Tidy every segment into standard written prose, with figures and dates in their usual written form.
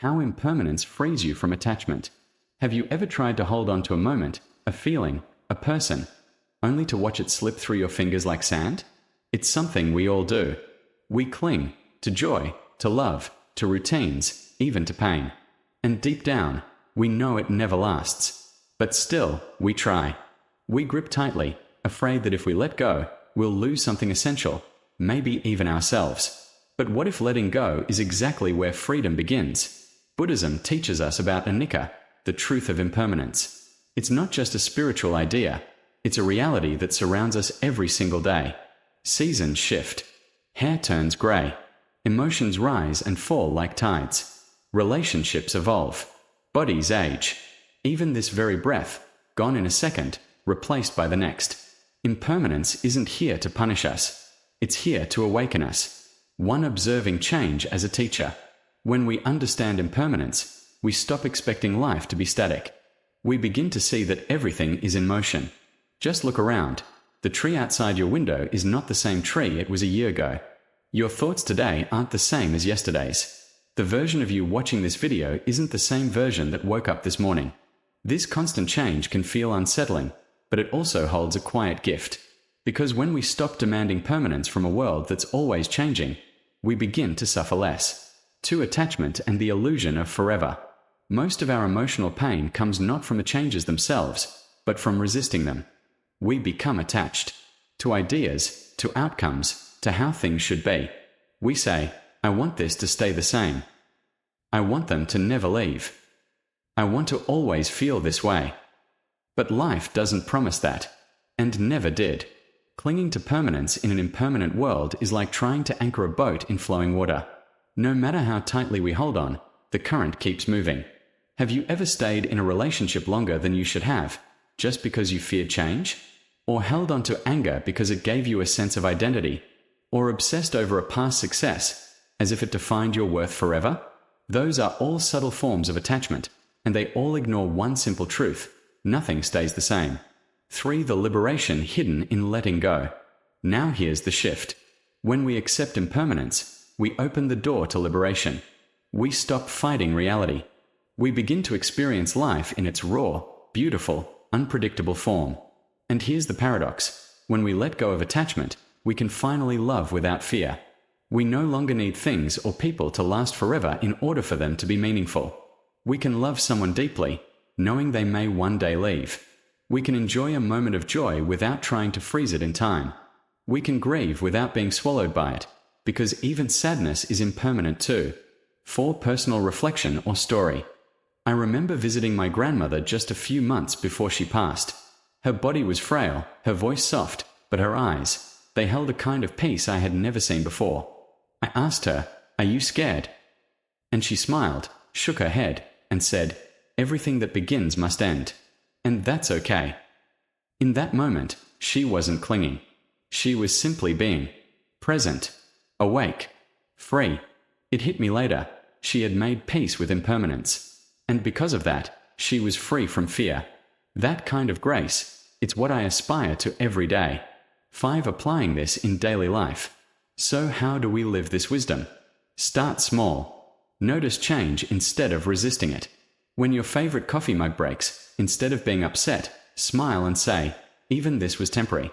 how impermanence frees you from attachment. Have you ever tried to hold on to a moment, a feeling, a person, only to watch it slip through your fingers like sand? It's something we all do. We cling to joy, to love, to routines, even to pain. And deep down, we know it never lasts. But still, we try. We grip tightly, afraid that if we let go, we'll lose something essential, maybe even ourselves. But what if letting go is exactly where freedom begins? Buddhism teaches us about Anattā, the truth of impermanence. It's not just a spiritual idea. It's a reality that surrounds us every single day. Seasons shift. Hair turns grey. Emotions rise and fall like tides. Relationships evolve. Bodies age. Even this very breath, gone in a second, replaced by the next. Impermanence isn't here to punish us. It's here to awaken us. One observing change as a teacher. When we understand impermanence, we stop expecting life to be static. We begin to see that everything is in motion. Just look around. The tree outside your window is not the same tree it was a year ago. Your thoughts today aren't the same as yesterday's. The version of you watching this video isn't the same version that woke up this morning. This constant change can feel unsettling, but it also holds a quiet gift. Because when we stop demanding permanence from a world that's always changing, we begin to suffer less. To attachment and the illusion of forever. Most of our emotional pain comes not from the changes themselves, but from resisting them. We become attached to ideas, to outcomes, to how things should be. We say, I want this to stay the same. I want them to never leave. I want to always feel this way. But life doesn't promise that, and never did. Clinging to permanence in an impermanent world is like trying to anchor a boat in flowing water. No matter how tightly we hold on, the current keeps moving. Have you ever stayed in a relationship longer than you should have, just because you feared change? Or held on to anger because it gave you a sense of identity? Or obsessed over a past success, as if it defined your worth forever? Those are all subtle forms of attachment, and they all ignore one simple truth: nothing stays the same. 3. The liberation hidden in letting go. Now here's the shift. When we accept impermanence, we open the door to liberation. We stop fighting reality. We begin to experience life in its raw, beautiful, unpredictable form. And here's the paradox. When we let go of attachment, we can finally love without fear. We no longer need things or people to last forever in order for them to be meaningful. We can love someone deeply, knowing they may one day leave. We can enjoy a moment of joy without trying to freeze it in time. We can grieve without being swallowed by it, because even sadness is impermanent too. 4. Personal reflection or story. I remember visiting my grandmother just a few months before she passed. Her body was frail, her voice soft, but her eyes, they held a kind of peace I had never seen before. I asked her, "Are you scared?" And she smiled, shook her head, and said, "Everything that begins must end. And that's okay." In that moment, she wasn't clinging. She was simply being present, awake, free. It hit me later. She had made peace with impermanence. And because of that, she was free from fear. That kind of grace, it's what I aspire to every day. 5. Applying this in daily life. So how do we live this wisdom? Start small. Notice change instead of resisting it. When your favorite coffee mug breaks, instead of being upset, smile and say, "Even this was temporary."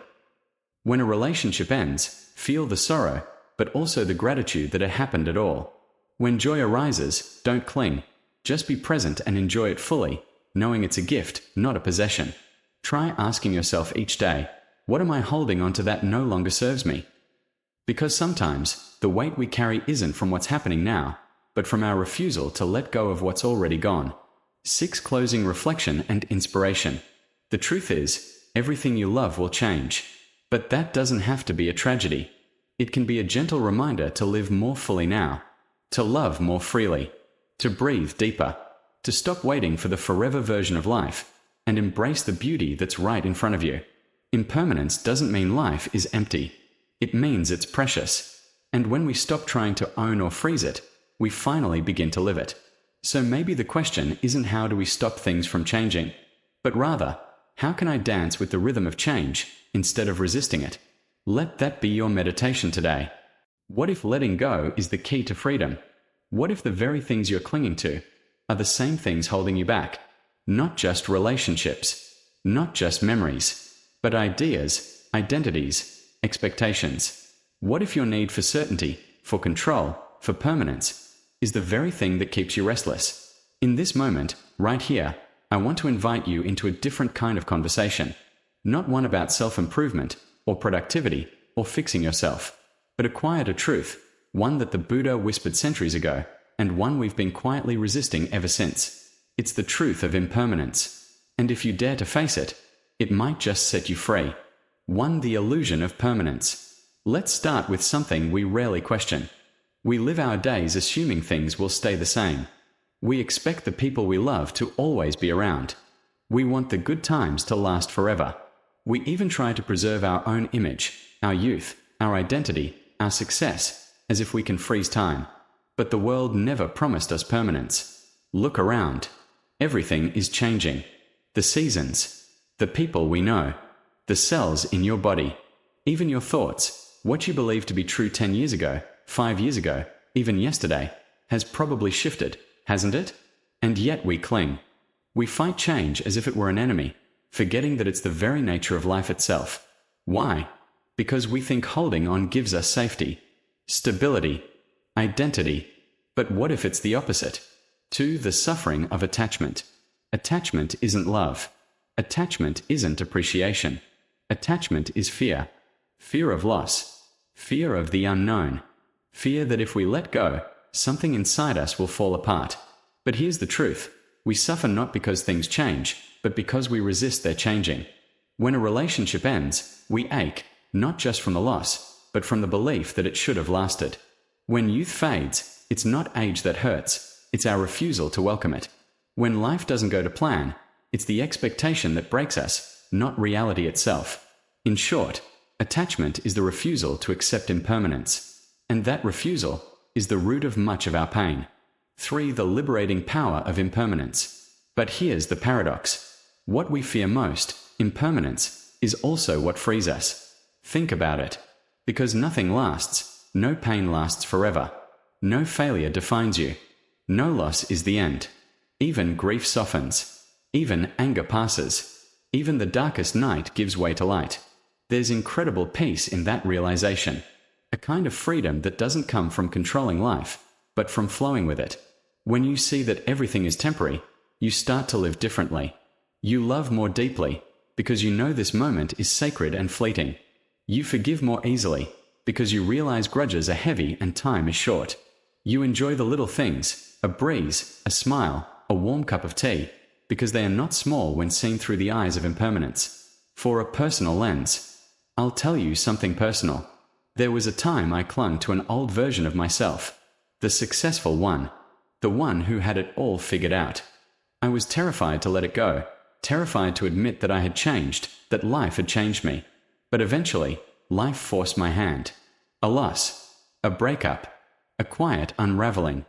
When a relationship ends, feel the sorrow, but also the gratitude that it happened at all. When joy arises, don't cling. Just be present and enjoy it fully, knowing it's a gift, not a possession. Try asking yourself each day, what am I holding on to that no longer serves me? Because sometimes, the weight we carry isn't from what's happening now, but from our refusal to let go of what's already gone. 6. Closing reflection and inspiration. The truth is, everything you love will change. But that doesn't have to be a tragedy. It can be a gentle reminder to live more fully now, to love more freely, to breathe deeper, to stop waiting for the forever version of life, and embrace the beauty that's right in front of you. Impermanence doesn't mean life is empty. It means it's precious. And when we stop trying to own or freeze it, we finally begin to live it. So maybe the question isn't how do we stop things from changing, but rather, how can I dance with the rhythm of change instead of resisting it? Let that be your meditation today. What if letting go is the key to freedom? What if the very things you're clinging to are the same things holding you back? Not just relationships, not just memories, but ideas, identities, expectations. What if your need for certainty, for control, for permanence, is the very thing that keeps you restless? In this moment, right here, I want to invite you into a different kind of conversation. Not one about self-improvement, or productivity, or fixing yourself, but a quieter truth, one that the Buddha whispered centuries ago, and one we've been quietly resisting ever since. It's the truth of impermanence. And if you dare to face it, it might just set you free. 1. The illusion of permanence. Let's start with something we rarely question. We live our days assuming things will stay the same. We expect the people we love to always be around. We want the good times to last forever. We even try to preserve our own image, our youth, our identity, our success, as if we can freeze time. But the world never promised us permanence. Look around. Everything is changing. The seasons, the people we know, the cells in your body, even your thoughts, what you believed to be true 10 years ago, 5 years ago, even yesterday, has probably shifted, hasn't it? And yet we cling. We fight change as if it were an enemy, forgetting that it's the very nature of life itself. Why? Because we think holding on gives us safety, stability, identity. But what if it's the opposite? 2. The suffering of attachment. Attachment isn't love. Attachment isn't appreciation. Attachment is fear. Fear of loss. Fear of the unknown. Fear that if we let go, something inside us will fall apart. But here's the truth. We suffer not because things change, but because we resist their changing. When a relationship ends, we ache, not just from the loss, but from the belief that it should have lasted. When youth fades, it's not age that hurts, it's our refusal to welcome it. When life doesn't go to plan, it's the expectation that breaks us, not reality itself. In short, attachment is the refusal to accept impermanence. And that refusal is the root of much of our pain. 3. The liberating power of impermanence. But here's the paradox. What we fear most, impermanence, is also what frees us. Think about it. Because nothing lasts, no pain lasts forever. No failure defines you. No loss is the end. Even grief softens. Even anger passes. Even the darkest night gives way to light. There's incredible peace in that realization. A kind of freedom that doesn't come from controlling life, but from flowing with it. When you see that everything is temporary, you start to live differently. You love more deeply, because you know this moment is sacred and fleeting. You forgive more easily, because you realize grudges are heavy and time is short. You enjoy the little things, a breeze, a smile, a warm cup of tea, because they are not small when seen through the eyes of impermanence. For a personal lens. I'll tell you something personal. There was a time I clung to an old version of myself. The successful one. The one who had it all figured out. I was terrified to let it go, terrified to admit that I had changed, that life had changed me. But eventually, life forced my hand. A loss, a breakup, a quiet unraveling.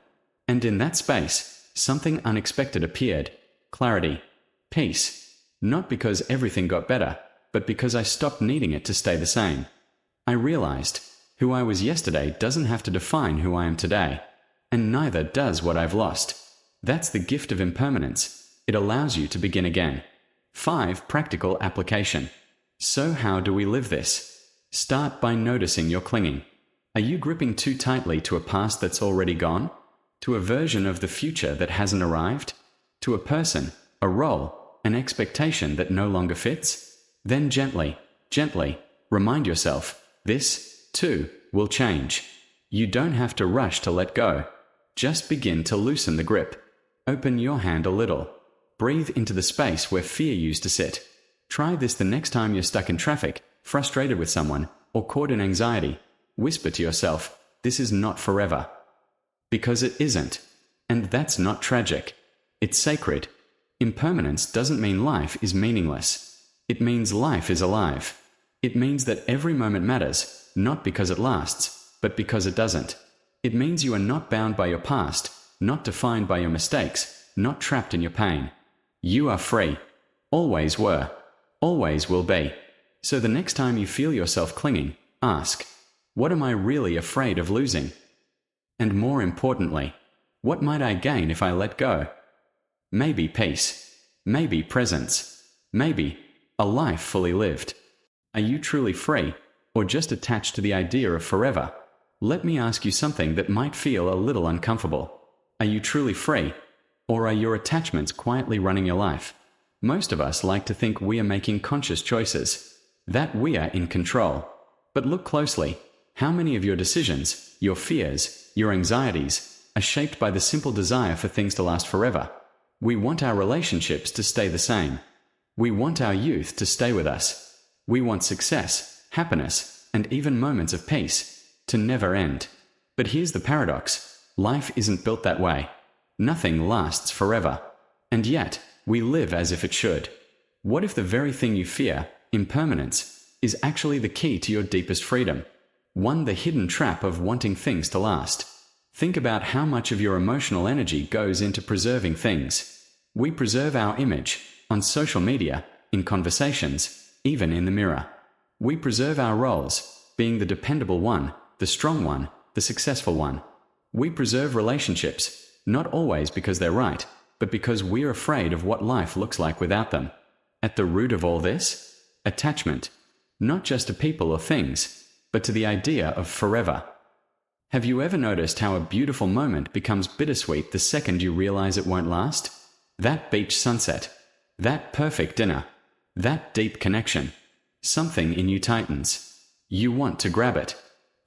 And in that space, something unexpected appeared. Clarity, peace. Not because everything got better, but because I stopped needing it to stay the same. I realized, who I was yesterday doesn't have to define who I am today. And neither does what I've lost. That's the gift of impermanence. It allows you to begin again. 5. Practical application. So how do we live this? Start by noticing your clinging. Are you gripping too tightly to a past that's already gone? To a version of the future that hasn't arrived? To a person, a role, an expectation that no longer fits? Then gently, remind yourself, this, too, will change. You don't have to rush to let go. Just begin to loosen the grip. Open your hand a little. Breathe into the space where fear used to sit. Try this the next time you're stuck in traffic, frustrated with someone, or caught in anxiety. Whisper to yourself, this is not forever. Because it isn't. And that's not tragic. It's sacred. Impermanence doesn't mean life is meaningless. It means life is alive. It means that every moment matters, not because it lasts, but because it doesn't. It means you are not bound by your past, not defined by your mistakes, not trapped in your pain. You are free. Always were. Always will be. So the next time you feel yourself clinging, ask, what am I really afraid of losing? And more importantly, What might I gain if I let go? Maybe peace. Maybe presence. Maybe a life fully lived. Are you truly free, or just attached to the idea of forever? Let me ask you something that might feel a little uncomfortable. Are you truly free, or are your attachments quietly running your life? Most of us like to think we are making conscious choices, that we are in control. But look closely. How many of your decisions, your fears, your anxieties, are shaped by the simple desire for things to last forever? We want our relationships to stay the same. We want our youth to stay with us. We want success, happiness, and even moments of peace to never end. But here's the paradox. Life isn't built that way. Nothing lasts forever. And yet, we live as if it should. What if the very thing you fear, impermanence, is actually the key to your deepest freedom? The hidden trap of wanting things to last. Think about how much of your emotional energy goes into preserving things. We preserve our image, on social media, in conversations, even in the mirror. We preserve our roles, being the dependable one, the strong one, the successful one. We preserve relationships, not always because they're right, but because we're afraid of what life looks like without them. At the root of all this? Attachment. Not just to people or things, but to the idea of forever. Have you ever noticed how a beautiful moment becomes bittersweet the second you realize it won't last? That beach sunset. That perfect dinner. That deep connection. Something in you tightens. You want to grab it.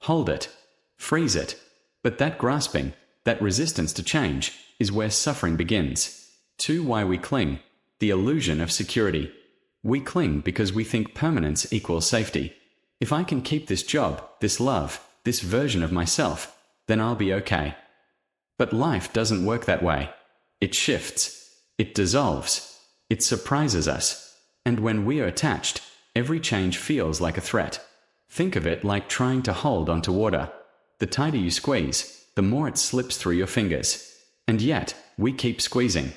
Hold it. Freeze it. But that grasping, that resistance to change, is where suffering begins. Why we cling. The illusion of security. We cling because we think permanence equals safety. If I can keep this job, this love, this version of myself, then I'll be okay. But life doesn't work that way. It shifts. It dissolves. It surprises us. And when we are attached, every change feels like a threat. Think of it like trying to hold onto water. The tighter you squeeze, the more it slips through your fingers. And yet, we keep squeezing.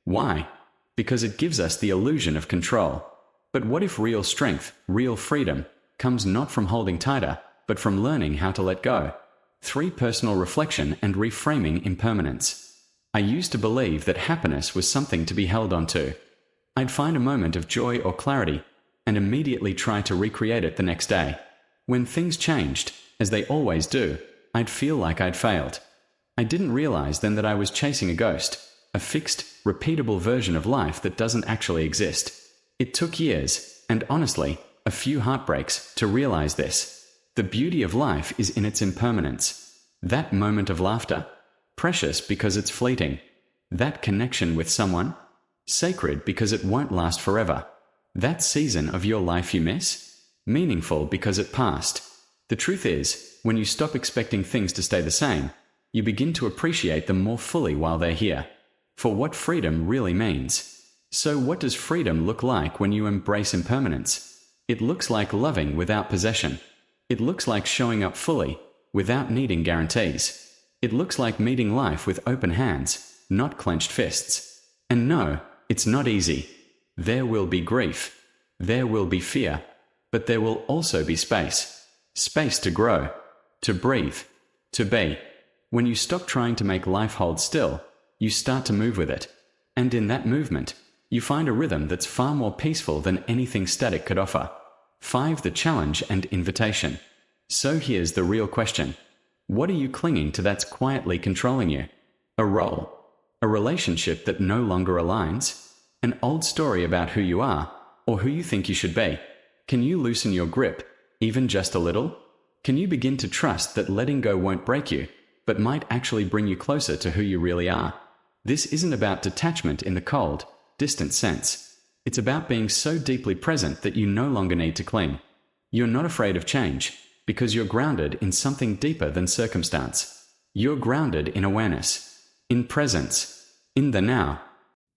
Why? Because it gives us the illusion of control. But what if real strength, real freedom, comes not from holding tighter, but from learning how to let go? 3. Personal reflection and reframing impermanence. I used to believe that happiness was something to be held onto. I'd find a moment of joy or clarity, and immediately try to recreate it the next day. When things changed, as they always do, I'd feel like I'd failed. I didn't realize then that I was chasing a ghost, a fixed, repeatable version of life that doesn't actually exist. It took years, and honestly, a few heartbreaks, to realize this. The beauty of life is in its impermanence. That moment of laughter, precious because it's fleeting. That connection with someone, sacred because it won't last forever. That season of your life you miss, meaningful because it passed. The truth is, when you stop expecting things to stay the same, you begin to appreciate them more fully while they're here. For what freedom really means. So what does freedom look like when you embrace impermanence? It looks like loving without possession. It looks like showing up fully, without needing guarantees. It looks like meeting life with open hands, not clenched fists. And no, it's not easy. There will be grief. There will be fear. But there will also be space. Space to grow, to breathe, to be. When you stop trying to make life hold still, you start to move with it. And in that movement, you find a rhythm that's far more peaceful than anything static could offer. 5. The challenge and invitation. So here's the real question. What are you clinging to that's quietly controlling you? A role? A relationship that no longer aligns? An old story about who you are, or who you think you should be? Can you loosen your grip, even just a little? Can you begin to trust that letting go won't break you, but might actually bring you closer to who you really are? This isn't about detachment in the cold, distant sense. It's about being so deeply present that you no longer need to cling. You're not afraid of change, because you're grounded in something deeper than circumstance. You're grounded in awareness, in presence, in the now.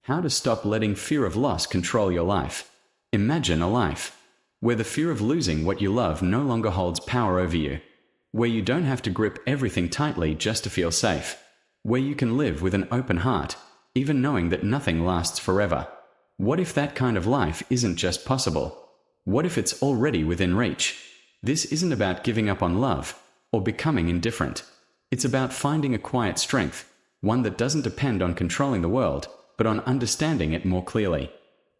How to stop letting fear of loss control your life. Imagine a life where the fear of losing what you love no longer holds power over you, where you don't have to grip everything tightly just to feel safe, where you can live with an open heart, even knowing that nothing lasts forever. What if that kind of life isn't just possible? What if it's already within reach? This isn't about giving up on love or becoming indifferent. It's about finding a quiet strength, one that doesn't depend on controlling the world, but on understanding it more clearly.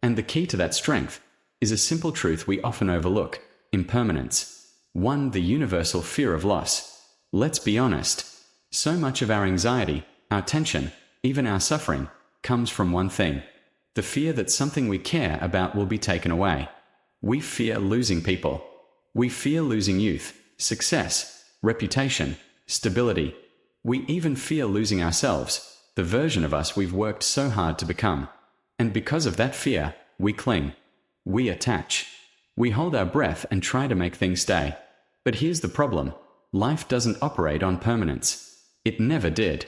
And the key to that strength is a simple truth we often overlook: impermanence. One, the universal fear of loss. Let's be honest. So much of our anxiety, our tension, even our suffering, comes from one thing: the fear that something we care about will be taken away. We fear losing people. We fear losing youth, success, reputation, stability. We even fear losing ourselves, the version of us we've worked so hard to become. And because of that fear, we cling. We attach. We hold our breath and try to make things stay. But here's the problem: life doesn't operate on permanence. It never did.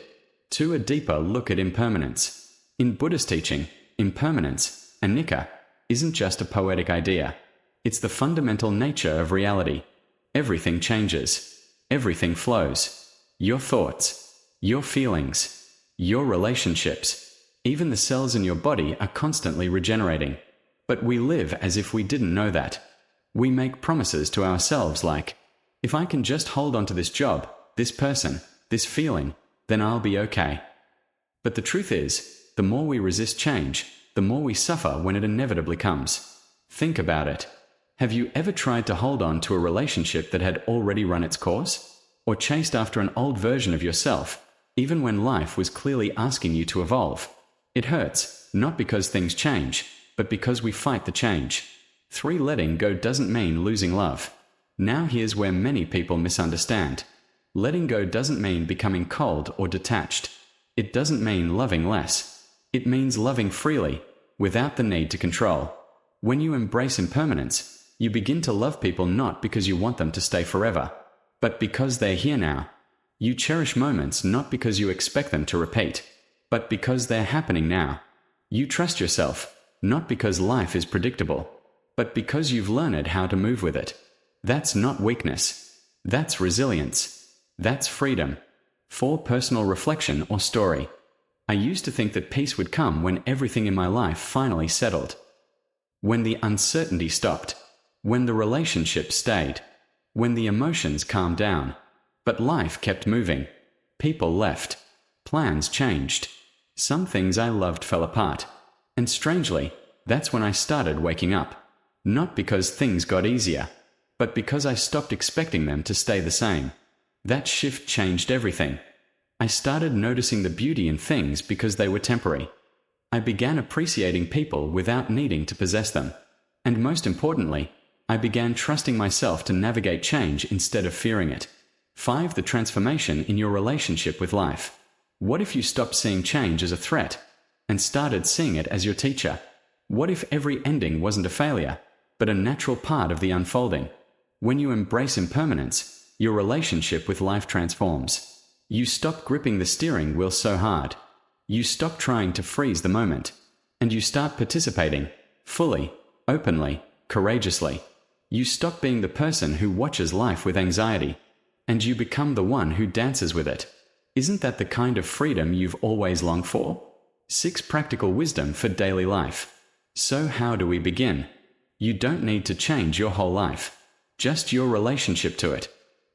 To a deeper look at impermanence. In Buddhist teaching, impermanence, Anattā, isn't just a poetic idea. It's the fundamental nature of reality. Everything changes. Everything flows. Your thoughts, your feelings, your relationships, even the cells in your body are constantly regenerating. But we live as if we didn't know that. We make promises to ourselves like, if I can just hold on to this job, this person, this feeling, then I'll be okay. But the truth is, the more we resist change, the more we suffer when it inevitably comes. Think about it. Have you ever tried to hold on to a relationship that had already run its course? Or chased after an old version of yourself, even when life was clearly asking you to evolve? It hurts, not because things change, but because we fight the change. 3. Letting go doesn't mean losing love. Now here's where many people misunderstand. Letting go doesn't mean becoming cold or detached. It doesn't mean loving less. It means loving freely, without the need to control. When you embrace impermanence, you begin to love people not because you want them to stay forever, but because they're here now. You cherish moments not because you expect them to repeat, but because they're happening now. You trust yourself, not because life is predictable, but because you've learned how to move with it. That's not weakness. That's resilience. That's freedom. 4. Personal reflection or story. I used to think that peace would come when everything in my life finally settled. When the uncertainty stopped. When the relationship stayed. When the emotions calmed down. But life kept moving. People left. Plans changed. Some things I loved fell apart. And strangely, that's when I started waking up. Not because things got easier, but because I stopped expecting them to stay the same. That shift changed everything. I started noticing the beauty in things because they were temporary. I began appreciating people without needing to possess them. And most importantly, I began trusting myself to navigate change instead of fearing it. 5. The transformation in your relationship with life. What if you stopped seeing change as a threat and started seeing it as your teacher? What if every ending wasn't a failure, but a natural part of the unfolding? When you embrace impermanence, your relationship with life transforms. You stop gripping the steering wheel so hard. You stop trying to freeze the moment. And you start participating, fully, openly, courageously. You stop being the person who watches life with anxiety, and you become the one who dances with it. Isn't that the kind of freedom you've always longed for? 6. Practical wisdom for daily life. So how do we begin? You don't need to change your whole life, just your relationship to it.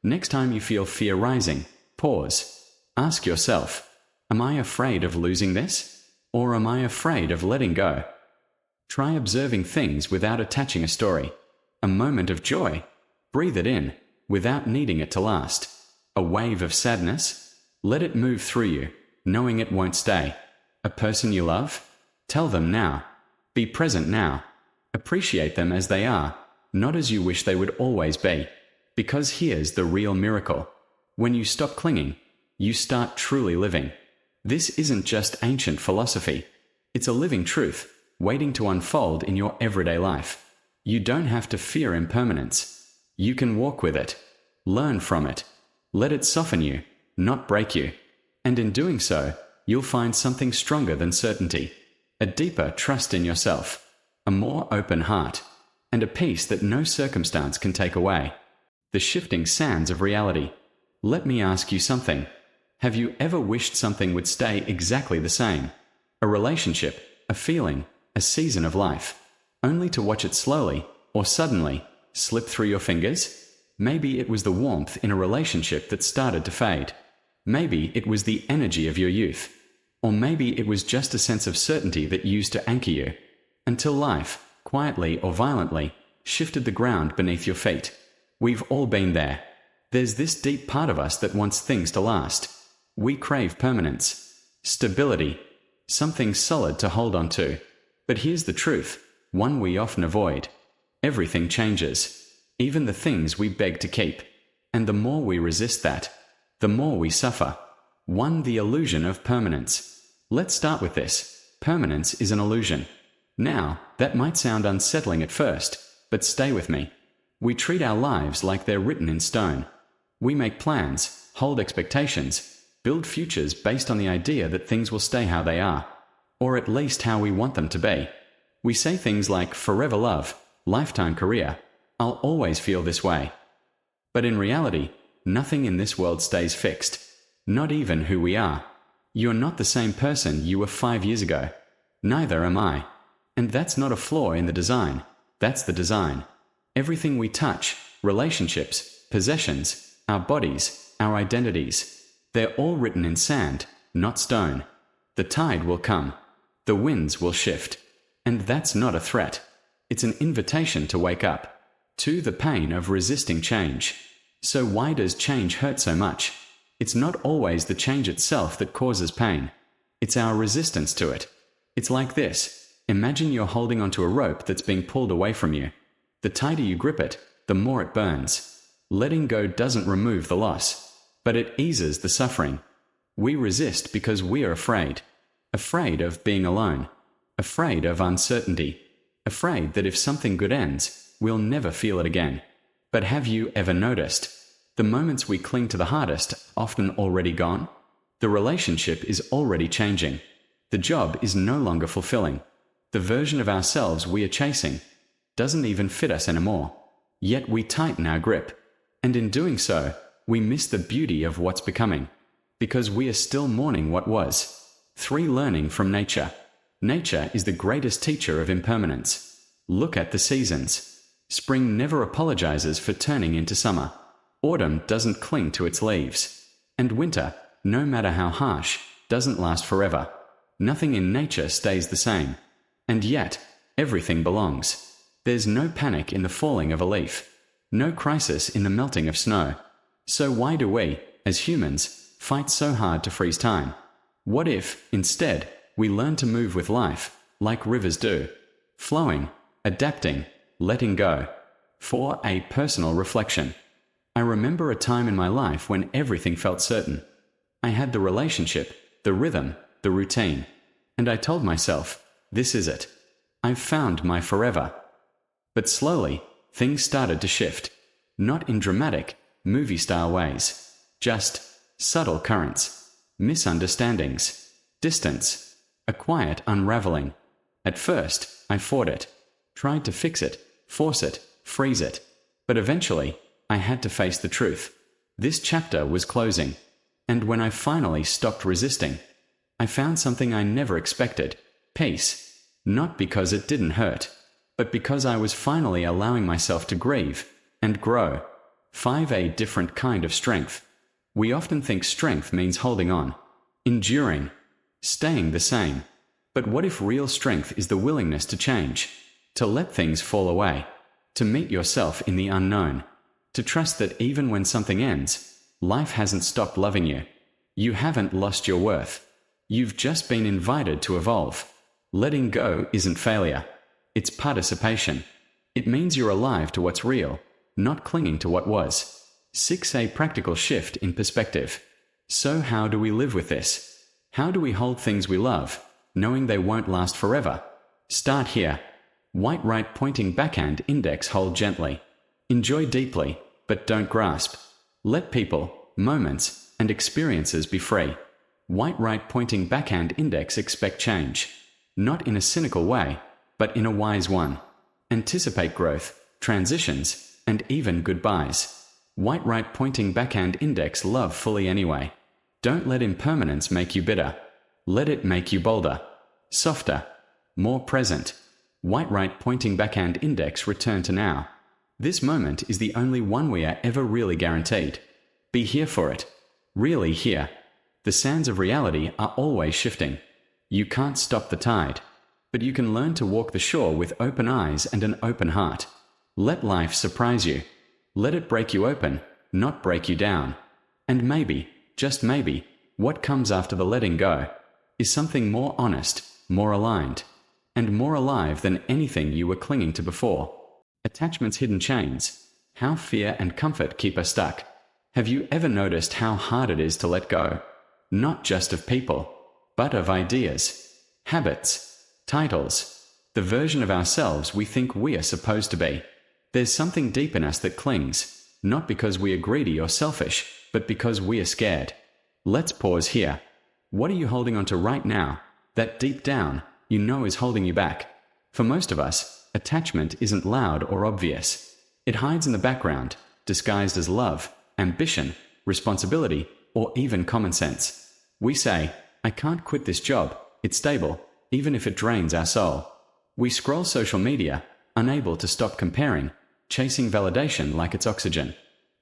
Next time you feel fear rising, pause. Ask yourself, am I afraid of losing this? Or am I afraid of letting go? Try observing things without attaching a story. A moment of joy. Breathe it in, without needing it to last. A wave of sadness. Let it move through you, knowing it won't stay. A person you love? Tell them now. Be present now. Appreciate them as they are, not as you wish they would always be. Because here's the real miracle. When you stop clinging, you start truly living. This isn't just ancient philosophy. It's a living truth, waiting to unfold in your everyday life. You don't have to fear impermanence. You can walk with it. Learn from it. Let it soften you, not break you. And in doing so, you'll find something stronger than certainty. A deeper trust in yourself. A more open heart. And a peace that no circumstance can take away. The shifting sands of reality. Let me ask you something. Have you ever wished something would stay exactly the same? A relationship, a feeling, a season of life. Only to watch it slowly, or suddenly, slip through your fingers? Maybe it was the warmth in a relationship that started to fade. Maybe it was the energy of your youth. Or maybe it was just a sense of certainty that used to anchor you, until life, quietly or violently, shifted the ground beneath your feet. We've all been there. There's this deep part of us that wants things to last. We crave permanence, stability, something solid to hold on to. But here's the truth, one we often avoid. Everything changes, even the things we beg to keep. And the more we resist that, the more we suffer. One, the illusion of permanence. Let's start with this. Permanence is an illusion. Now, that might sound unsettling at first, but stay with me. We treat our lives like they're written in stone. We make plans, hold expectations, build futures based on the idea that things will stay how they are, or at least how we want them to be. We say things like forever love, lifetime career, I'll always feel this way. But in reality, nothing in this world stays fixed. Not even who we are. You're not the same person you were 5 years ago. Neither am I. And that's not a flaw in the design. That's the design. Everything we touch, relationships, possessions, our bodies, our identities, they're all written in sand, not stone. The tide will come. The winds will shift. And that's not a threat. It's an invitation to wake up. To the pain of resisting change. So why does change hurt so much? It's not always the change itself that causes pain. It's our resistance to it. It's like this. Imagine you're holding onto a rope that's being pulled away from you. The tighter you grip it, the more it burns. Letting go doesn't remove the loss, but it eases the suffering. We resist because we are afraid. Afraid of being alone. Afraid of uncertainty. Afraid that if something good ends, we'll never feel it again. But have you ever noticed? The moments we cling to the hardest often already gone. The relationship is already changing. The job is no longer fulfilling. The version of ourselves we are chasing doesn't even fit us anymore. Yet we tighten our grip. And in doing so, we miss the beauty of what's becoming. Because we are still mourning what was. 3. Learning from nature. Nature is the greatest teacher of impermanence. Look at the seasons. Spring never apologizes for turning into summer. Autumn doesn't cling to its leaves. And winter, no matter how harsh, doesn't last forever. Nothing in nature stays the same. And yet, everything belongs. There's no panic in the falling of a leaf. No crisis in the melting of snow. So why do we, as humans, fight so hard to freeze time? What if, instead, we learn to move with life, like rivers do? Flowing, adapting, letting go. 4. A personal reflection. I remember a time in my life when everything felt certain. I had the relationship, the rhythm, the routine. And I told myself, this is it. I've found my forever. But slowly, things started to shift. Not in dramatic, movie-style ways. Just subtle currents. Misunderstandings. Distance. A quiet unraveling. At first, I fought it. Tried to fix it, force it, freeze it. But eventually, I had to face the truth. This chapter was closing. And when I finally stopped resisting, I found something I never expected. Peace. Not because it didn't hurt, but because I was finally allowing myself to grieve and grow. 5. A different kind of strength. We often think strength means holding on, enduring, staying the same. But what if real strength is the willingness to change, to let things fall away, to meet yourself in the unknown, to trust that even when something ends, life hasn't stopped loving you. You haven't lost your worth. You've just been invited to evolve. Letting go isn't failure. It's participation. It means you're alive to what's real, not clinging to what was. 6. A practical shift in perspective. So how do we live with this? How do we hold things we love, knowing they won't last forever? Start here. White right pointing backhand index hold gently. Enjoy deeply, but don't grasp. Let people, moments, and experiences be free. White right pointing backhand index expect change. Not in a cynical way, but in a wise one. Anticipate growth, transitions, and even goodbyes. White right pointing backhand index love fully anyway. Don't let impermanence make you bitter. Let it make you bolder, softer, more present. White right pointing backhand index return to now. This moment is the only one we are ever really guaranteed. Be here for it. really here. The sands of reality are always shifting. You can't stop the tide, but you can learn to walk the shore with open eyes and an open heart. Let life surprise you. Let it break you open, not break you down. And maybe, just maybe, what comes after the letting go is something more honest, more aligned, and more alive than anything you were clinging to before. Attachment's hidden chains. How fear and comfort keep us stuck. Have you ever noticed how hard it is to let go? Not just of people, but of ideas, habits, titles, the version of ourselves we think we are supposed to be. There's something deep in us that clings, not because we are greedy or selfish, but because we are scared. Let's pause here. What are you holding on to right now that deep down you know is holding you back? For most of us, attachment isn't loud or obvious. It hides in the background, disguised as love, ambition, responsibility, or even common sense. We say, I can't quit this job, it's stable, even if it drains our soul. We scroll social media, unable to stop comparing, chasing validation like it's oxygen.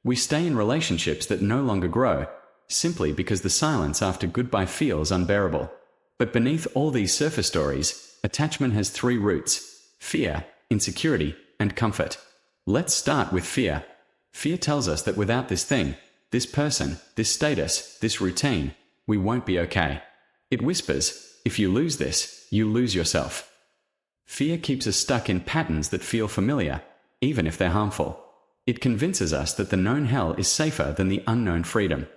We stay in relationships that no longer grow, simply because the silence after goodbye feels unbearable. But beneath all these surface stories, attachment has three roots: fear, insecurity, and comfort. Let's start with fear. Fear tells us that without this thing, this person, this status, this routine, we won't be okay. It whispers, if you lose this, you lose yourself. Fear keeps us stuck in patterns that feel familiar, even if they're harmful. It convinces us that the known hell is safer than the unknown freedom.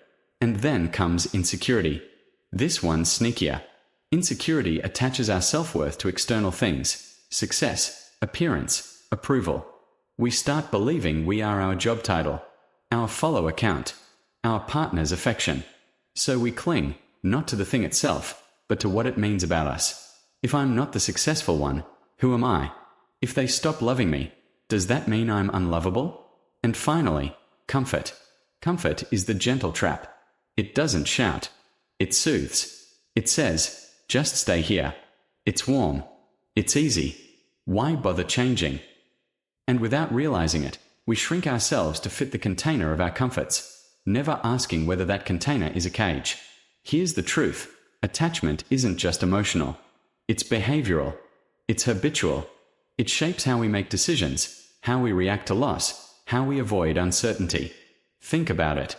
And then comes insecurity. This one's sneakier. Insecurity attaches our self-worth to external things: success, appearance, approval. We start believing we are our job title, our follower count, our partner's affection. So we cling, not to the thing itself, but to what it means about us. If I'm not the successful one, who am I? If they stop loving me, does that mean I'm unlovable? And finally, comfort. Comfort is the gentle trap. It doesn't shout. It soothes. It says, just stay here. It's warm. It's easy. Why bother changing? And without realizing it, we shrink ourselves to fit the container of our comforts, never asking whether that container is a cage. Here's the truth. Attachment isn't just emotional. It's behavioral. It's habitual. It shapes how we make decisions, how we react to loss, how we avoid uncertainty. Think about it.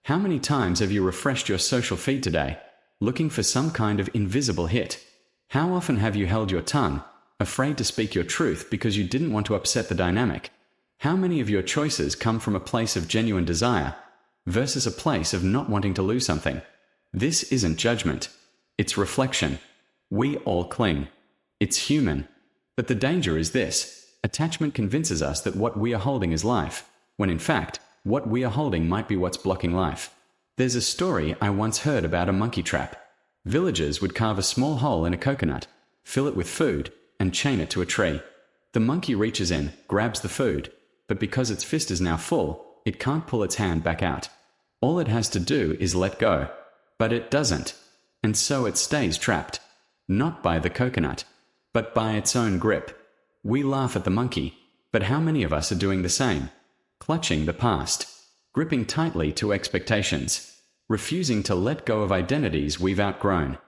How many times have you refreshed your social feed today, looking for some kind of invisible hit? How often have you held your tongue, afraid to speak your truth because you didn't want to upset the dynamic? How many of your choices come from a place of genuine desire versus a place of not wanting to lose something? This isn't judgment. It's reflection. We all cling. It's human. But the danger is this: attachment convinces us that what we are holding is life, when in fact, what we are holding might be what's blocking life. There's a story I once heard about a monkey trap. Villagers would carve a small hole in a coconut, fill it with food, and chain it to a tree. The monkey reaches in, grabs the food, but because its fist is now full, it can't pull its hand back out. All it has to do is let go. But it doesn't. And so it stays trapped. Not by the coconut, but by its own grip. We laugh at the monkey, but how many of us are doing the same? Clutching the past, gripping tightly to expectations, refusing to let go of identities we've outgrown.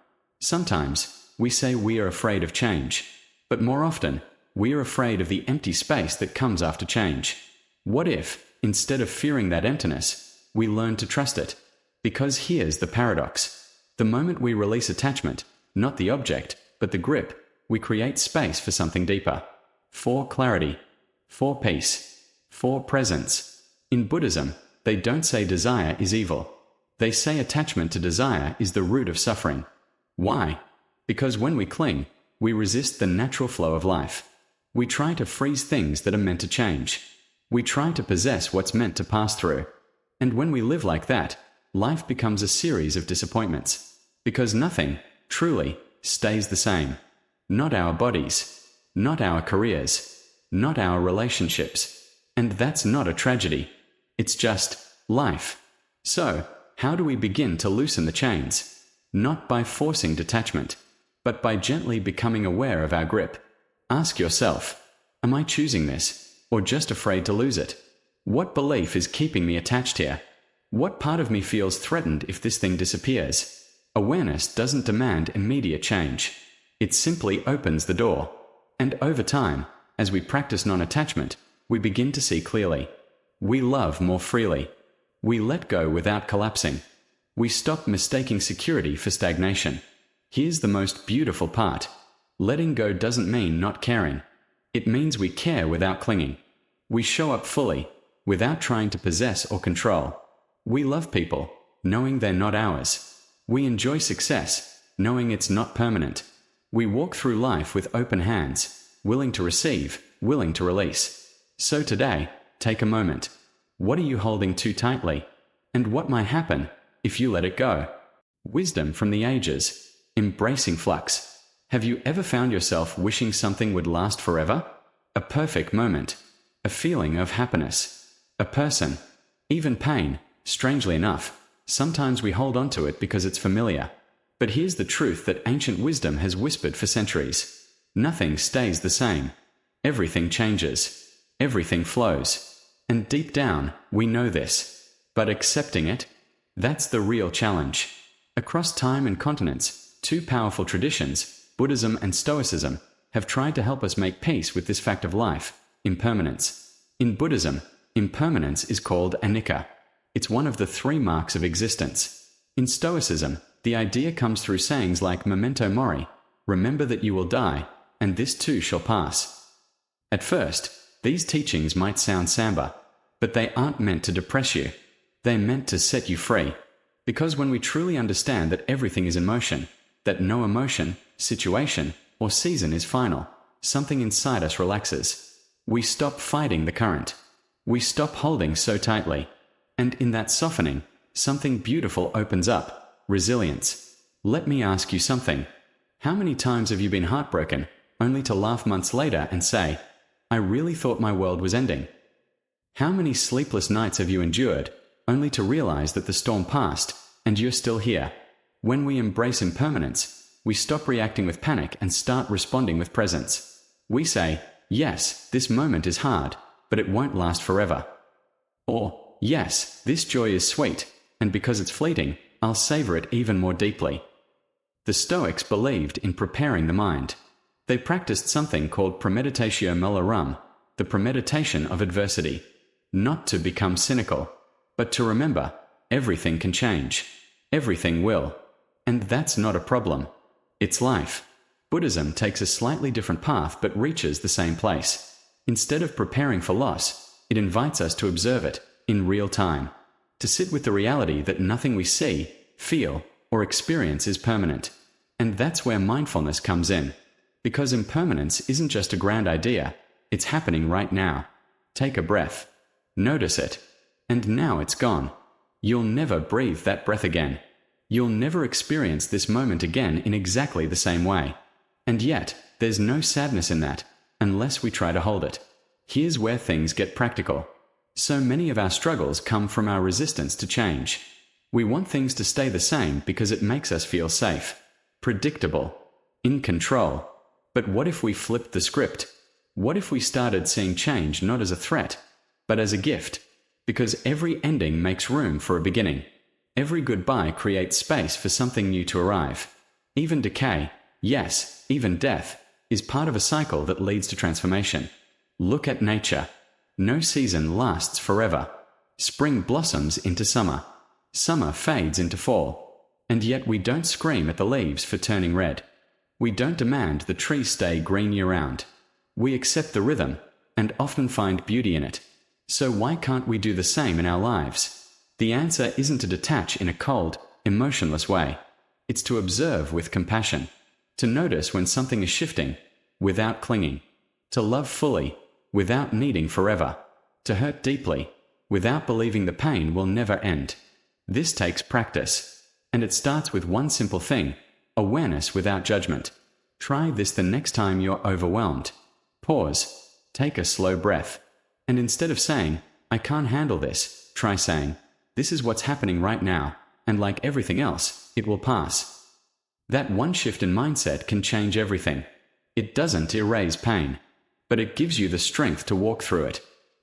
Sometimes we say we are afraid of change, but more often we are afraid of the empty space that comes after change. What if, instead of fearing that emptiness, we learn to trust it? Because here's the paradox. The moment we release attachment, not the object, but the grip, we create space for something deeper. For clarity. For peace. For presence. In Buddhism, they don't say desire is evil. They say attachment to desire is the root of suffering. Why? Because when we cling, we resist the natural flow of life. We try to freeze things that are meant to change. We try to possess what's meant to pass through. And when we live like that, life becomes a series of disappointments. Because nothing, truly, stays the same. Not our bodies. Not our careers. Not our relationships. And that's not a tragedy. It's just life. So, how do we begin to loosen the chains? Not by forcing detachment, but by gently becoming aware of our grip. Ask yourself, am I choosing this, or just afraid to lose it? What belief is keeping me attached here? What part of me feels threatened if this thing disappears? Awareness doesn't demand immediate change. It simply opens the door. And over time, as we practice non-attachment, we begin to see clearly. We love more freely. We let go without collapsing. We stop mistaking security for stagnation. Here's the most beautiful part. Letting go doesn't mean not caring. It means we care without clinging. We show up fully, without trying to possess or control. We love people, knowing they're not ours. We enjoy success, knowing it's not permanent. We walk through life with open hands, willing to receive, willing to release. So today, take a moment. What are you holding too tightly? And what might happen if you let it go? Wisdom from the ages. Embracing flux. Have you ever found yourself wishing something would last forever? A perfect moment. A feeling of happiness. A person. Even pain, strangely enough. Sometimes we hold on to it because it's familiar. But here's the truth that ancient wisdom has whispered for centuries. Nothing stays the same. Everything changes. Everything flows. And deep down, we know this. But accepting it? That's the real challenge. Across time and continents, two powerful traditions, Buddhism and Stoicism, have tried to help us make peace with this fact of life, impermanence. In Buddhism, impermanence is called Anattā. It's one of the 3 marks of existence. In Stoicism, the idea comes through sayings like memento mori, remember that you will die, and this too shall pass. At first, these teachings might sound samba, but they aren't meant to depress you. They're meant to set you free. Because when we truly understand that everything is in motion, that no emotion, situation, or season is final, something inside us relaxes. We stop fighting the current. We stop holding so tightly. And in that softening, something beautiful opens up. Resilience. Let me ask you something. How many times have you been heartbroken, only to laugh months later and say, I really thought my world was ending? How many sleepless nights have you endured, only to realize that the storm passed, and you're still here? When we embrace impermanence, we stop reacting with panic and start responding with presence. We say, yes, this moment is hard, but it won't last forever. Or, yes, this joy is sweet, and because it's fleeting, I'll savor it even more deeply. The Stoics believed in preparing the mind. They practiced something called premeditatio malorum, the premeditation of adversity. Not to become cynical, but to remember, everything can change. Everything will. And that's not a problem. It's life. Buddhism takes a slightly different path but reaches the same place. Instead of preparing for loss, it invites us to observe it in real time. To sit with the reality that nothing we see, feel, or experience is permanent. And that's where mindfulness comes in. Because impermanence isn't just a grand idea, it's happening right now. Take a breath. Notice it. And now it's gone. You'll never breathe that breath again. You'll never experience this moment again in exactly the same way. And yet, there's no sadness in that, unless we try to hold it. Here's where things get practical. So many of our struggles come from our resistance to change. We want things to stay the same because it makes us feel safe, predictable, in control. But what if we flipped the script? What if we started seeing change not as a threat, but as a gift? Because every ending makes room for a beginning. Every goodbye creates space for something new to arrive. Even decay, yes, even death, is part of a cycle that leads to transformation. Look at nature. No season lasts forever. Spring blossoms into summer. Summer fades into fall. And yet we don't scream at the leaves for turning red. We don't demand the trees stay green year-round. We accept the rhythm, and often find beauty in it. So why can't we do the same in our lives? The answer isn't to detach in a cold, emotionless way. It's to observe with compassion. To notice when something is shifting, without clinging. To love fully, without needing forever. To hurt deeply, without believing the pain will never end. This takes practice. And it starts with one simple thing: awareness without judgment. Try this the next time you're overwhelmed. Pause. Take a slow breath. And instead of saying, I can't handle this, try saying, this is what's happening right now, and like everything else, it will pass. That one shift in mindset can change everything. It doesn't erase pain, but it gives you the strength to walk through it.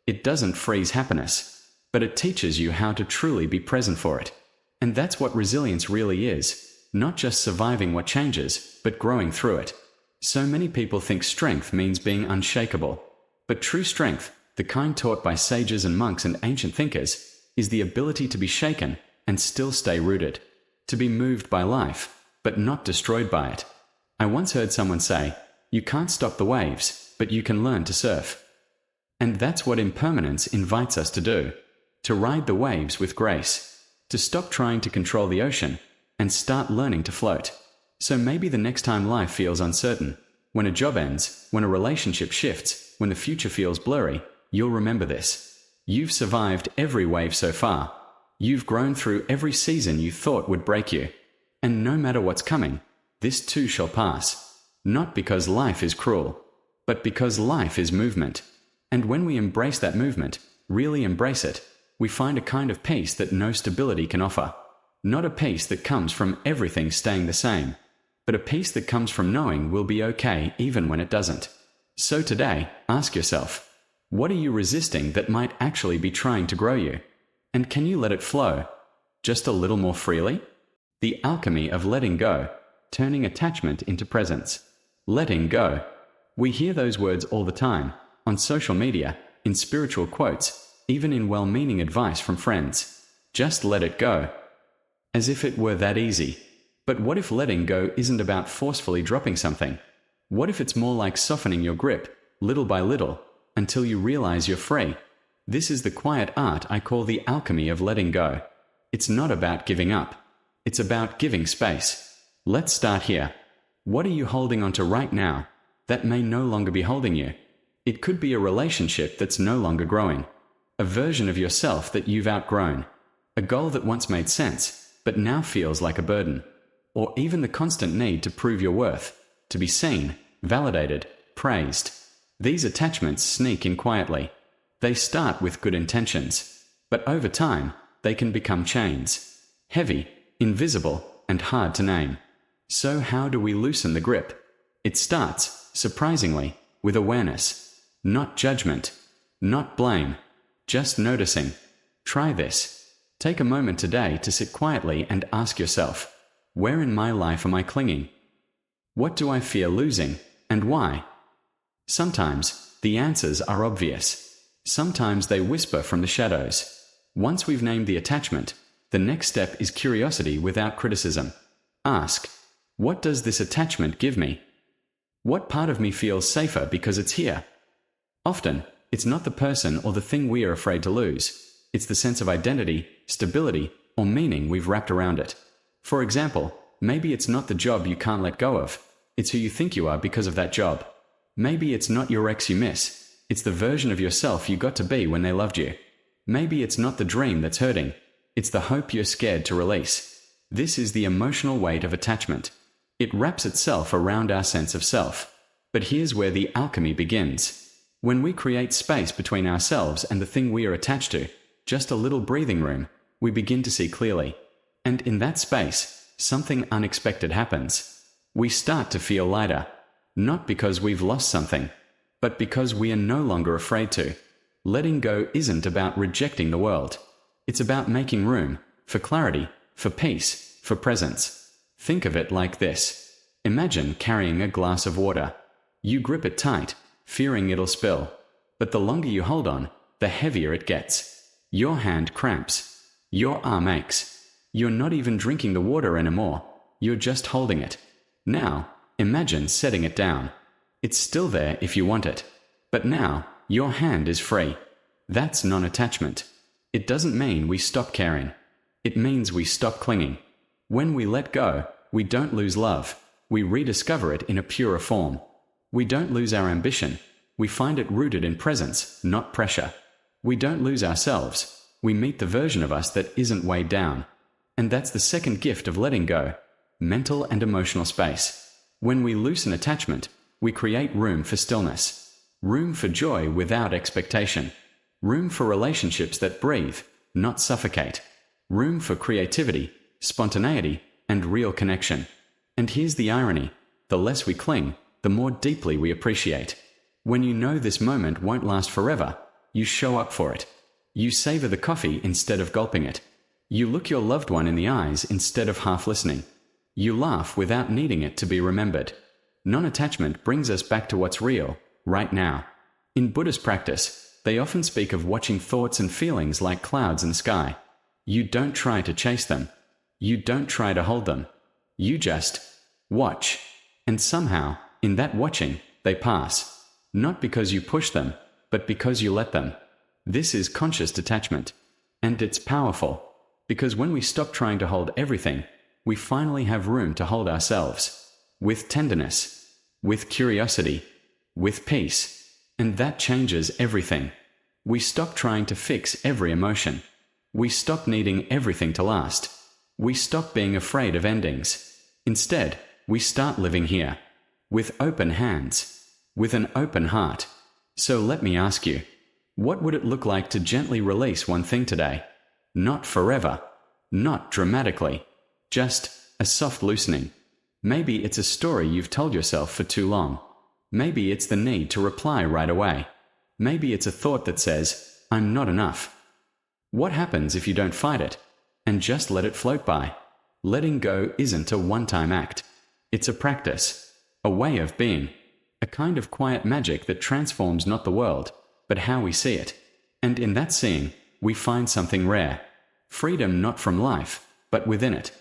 It doesn't freeze happiness, but it teaches you how to truly be present for it. And that's what resilience really is, not just surviving what changes, but growing through it. So many people think strength means being unshakable. But true strength, the kind taught by sages and monks and ancient thinkers, is the ability to be shaken and still stay rooted, to be moved by life, but not destroyed by it. I once heard someone say, "You can't stop the waves, but you can learn to surf." And that's what impermanence invites us to do, to ride the waves with grace, to stop trying to control the ocean and start learning to float. So maybe the next time life feels uncertain, when a job ends, when a relationship shifts, when the future feels blurry, you'll remember this. You've survived every wave so far. You've grown through every season you thought would break you. And no matter what's coming, this too shall pass. Not because life is cruel, but because life is movement. And when we embrace that movement, really embrace it, we find a kind of peace that no stability can offer. Not a peace that comes from everything staying the same, but a peace that comes from knowing we'll be okay even when it doesn't. So today, ask yourself, what are you resisting that might actually be trying to grow you? And can you let it flow, just a little more freely? The alchemy of letting go, turning attachment into presence. Letting go. We hear those words all the time, on social media, in spiritual quotes, even in well-meaning advice from friends. Just let it go. As if it were that easy. But what if letting go isn't about forcefully dropping something? What if it's more like softening your grip, little by little, until you realize you're free? This is the quiet art I call the alchemy of letting go. It's not about giving up. It's about giving space. Let's start here. What are you holding onto right now that may no longer be holding you? It could be a relationship that's no longer growing, a version of yourself that you've outgrown, a goal that once made sense, but now feels like a burden, or even the constant need to prove your worth, to be seen, validated, praised. These attachments sneak in quietly. They start with good intentions, but over time, they can become chains, heavy, invisible, and hard to name. So how do we loosen the grip? It starts, surprisingly, with awareness, not judgment, not blame, just noticing. Try this. Take a moment today to sit quietly and ask yourself, where in my life am I clinging? What do I fear losing, and why? Sometimes, the answers are obvious. Sometimes they whisper from the shadows. Once we've named the attachment, the next step is curiosity without criticism. Ask, what does this attachment give me? What part of me feels safer because it's here? Often, it's not the person or the thing we are afraid to lose. It's the sense of identity, stability, or meaning we've wrapped around it. For example, maybe it's not the job you can't let go of. It's who you think you are because of that job. Maybe it's not your ex you miss. It's the version of yourself you got to be when they loved you. Maybe it's not the dream that's hurting. It's the hope you're scared to release. This is the emotional weight of attachment. It wraps itself around our sense of self. But here's where the alchemy begins. When we create space between ourselves and the thing we are attached to, just a little breathing room, we begin to see clearly. And in that space, something unexpected happens. We start to feel lighter. Not because we've lost something, but because we are no longer afraid to. Letting go isn't about rejecting the world. It's about making room for clarity, for peace, for presence. Think of it like this. Imagine carrying a glass of water. You grip it tight, fearing it'll spill. But the longer you hold on, the heavier it gets. Your hand cramps. Your arm aches. You're not even drinking the water anymore. You're just holding it. Now, imagine setting it down. It's still there if you want it. But now, your hand is free. That's non-attachment. It doesn't mean we stop caring. It means we stop clinging. When we let go, we don't lose love. We rediscover it in a purer form. We don't lose our ambition. We find it rooted in presence, not pressure. We don't lose ourselves. We meet the version of us that isn't weighed down. And that's the second gift of letting go. Mental and emotional space. When we loosen attachment, we create room for stillness. Room for joy without expectation. Room for relationships that breathe, not suffocate. Room for creativity, spontaneity, and real connection. And here's the irony. The less we cling, the more deeply we appreciate. When you know this moment won't last forever, you show up for it. You savor the coffee instead of gulping it. You look your loved one in the eyes instead of half listening. You laugh without needing it to be remembered. Non-attachment brings us back to what's real, right now. In Buddhist practice, they often speak of watching thoughts and feelings like clouds in the sky. You don't try to chase them. You don't try to hold them. You just watch. And somehow, in that watching, they pass. Not because you push them, but because you let them. This is conscious detachment. And it's powerful. Because when we stop trying to hold everything, we finally have room to hold ourselves. With tenderness. With curiosity. With peace. And that changes everything. We stop trying to fix every emotion. We stop needing everything to last. We stop being afraid of endings. Instead, we start living here. With open hands. With an open heart. So let me ask you, what would it look like to gently release one thing today? Not forever. Not dramatically. Just a soft loosening. Maybe it's a story you've told yourself for too long. Maybe it's the need to reply right away. Maybe it's a thought that says, I'm not enough. What happens if you don't fight it? And just let it float by? Letting go isn't a one-time act. It's a practice. A way of being. A kind of quiet magic that transforms not the world, but how we see it. And in that seeing, we find something rare. Freedom not from life, but within it.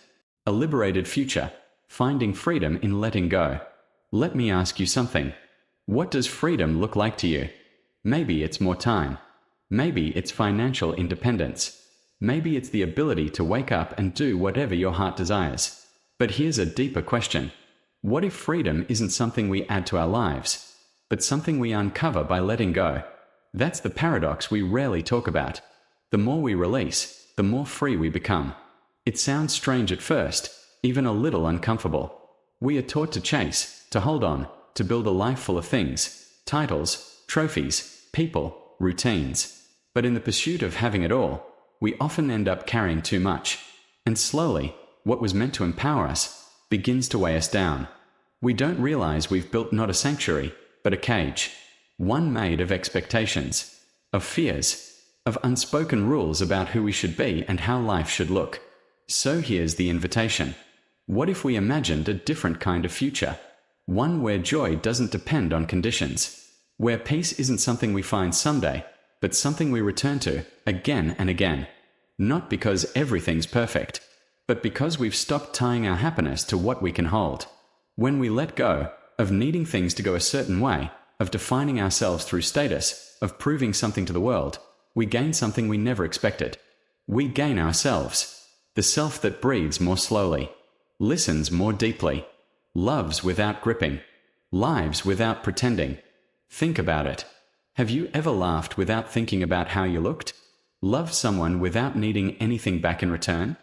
A liberated future, finding freedom in letting go. Let me ask you something. What does freedom look like to you? Maybe it's more time. Maybe it's financial independence. Maybe it's the ability to wake up and do whatever your heart desires. But here's a deeper question. What if freedom isn't something we add to our lives, but something we uncover by letting go? That's the paradox we rarely talk about. The more we release, the more free we become. It sounds strange at first, even a little uncomfortable. We are taught to chase, to hold on, to build a life full of things, titles, trophies, people, routines. But in the pursuit of having it all, we often end up carrying too much. And slowly, what was meant to empower us begins to weigh us down. We don't realize we've built not a sanctuary, but a cage. One made of expectations, of fears, of unspoken rules about who we should be and how life should look. So here's the invitation. What if we imagined a different kind of future? One where joy doesn't depend on conditions. Where peace isn't something we find someday, but something we return to again and again. Not because everything's perfect, but because we've stopped tying our happiness to what we can hold. When we let go of needing things to go a certain way, of defining ourselves through status, of proving something to the world, we gain something we never expected. We gain ourselves. The self that breathes more slowly, listens more deeply, loves without gripping, lives without pretending. Think about it. Have you ever laughed without thinking about how you looked? Loved someone without needing anything back in return?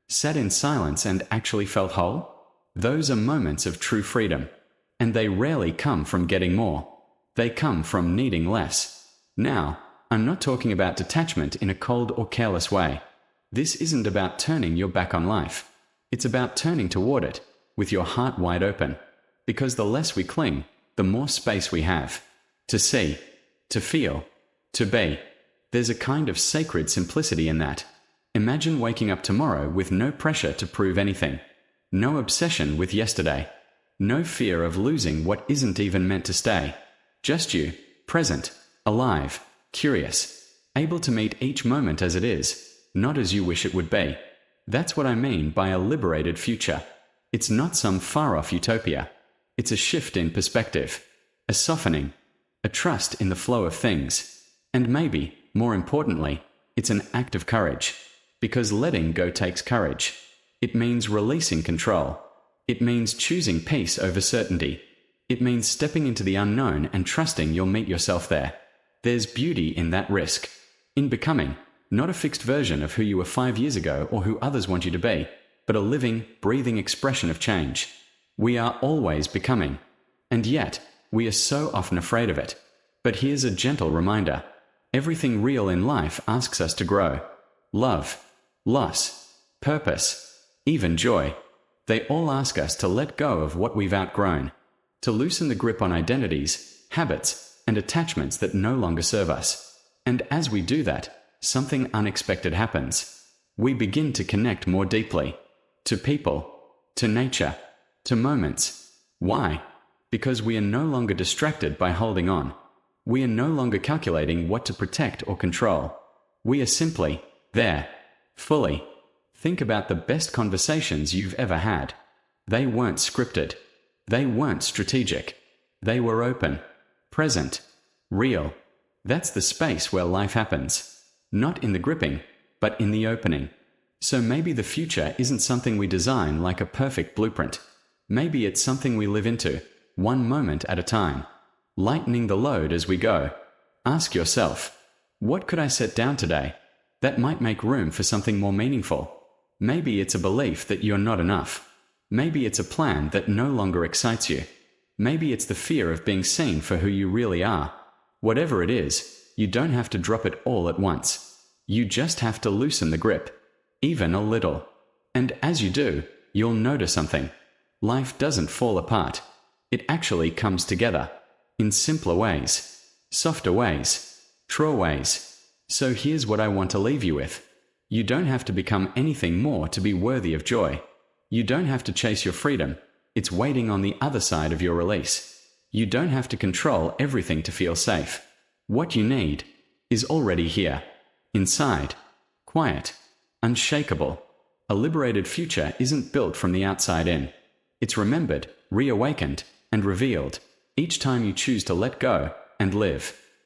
Sat in silence and actually felt whole? Those are moments of true freedom. And they rarely come from getting more. They come from needing less. Now, I'm not talking about detachment in a cold or careless way. This isn't about turning your back on life. It's about turning toward it, with your heart wide open. Because the less we cling, the more space we have. To see, to feel, to be. There's a kind of sacred simplicity in that. Imagine waking up tomorrow with no pressure to prove anything. No obsession with yesterday. No fear of losing what isn't even meant to stay. Just you, present, alive, curious, able to meet each moment as it is, not as you wish it would be. That's what I mean by a liberated future. It's not some far-off utopia. It's a shift in perspective, a softening, a trust in the flow of things. And maybe, more importantly, it's an act of courage. Because letting go takes courage. It means releasing control. It means choosing peace over certainty. It means stepping into the unknown and trusting you'll meet yourself there. There's beauty in that risk. In becoming, not a fixed version of who you were 5 years ago or who others want you to be, but a living, breathing expression of change. We are always becoming. And yet, we are so often afraid of it. But here's a gentle reminder. Everything real in life asks us to grow. Love, loss, purpose, even joy. They all ask us to let go of what we've outgrown. To loosen the grip on identities, habits, and attachments that no longer serve us. And as we do that, something unexpected happens. We begin to connect more deeply. To people, to nature, to moments. Why? Because we are no longer distracted by holding on. We are no longer calculating what to protect or control. We are simply there, fully. Think about the best conversations you've ever had. They weren't scripted. They weren't strategic. They were open, present, real. That's the space where life happens. Not in the gripping, but in the opening. So maybe the future isn't something we design like a perfect blueprint. Maybe it's something we live into, one moment at a time, lightening the load as we go. Ask yourself, what could I set down today? That might make room for something more meaningful. Maybe it's a belief that you're not enough. Maybe it's a plan that no longer excites you. Maybe it's the fear of being seen for who you really are. Whatever it is, you don't have to drop it all at once. You just have to loosen the grip, even a little. And as you do, you'll notice something. Life doesn't fall apart. It actually comes together. In simpler ways, softer ways, truer ways. So here's what I want to leave you with. You don't have to become anything more to be worthy of joy. You don't have to chase your freedom. It's waiting on the other side of your release. You don't have to control everything to feel safe. What you need is already here. Inside. Quiet. Unshakable. A liberated future isn't built from the outside in. It's remembered, reawakened, and revealed each time you choose to let go and live.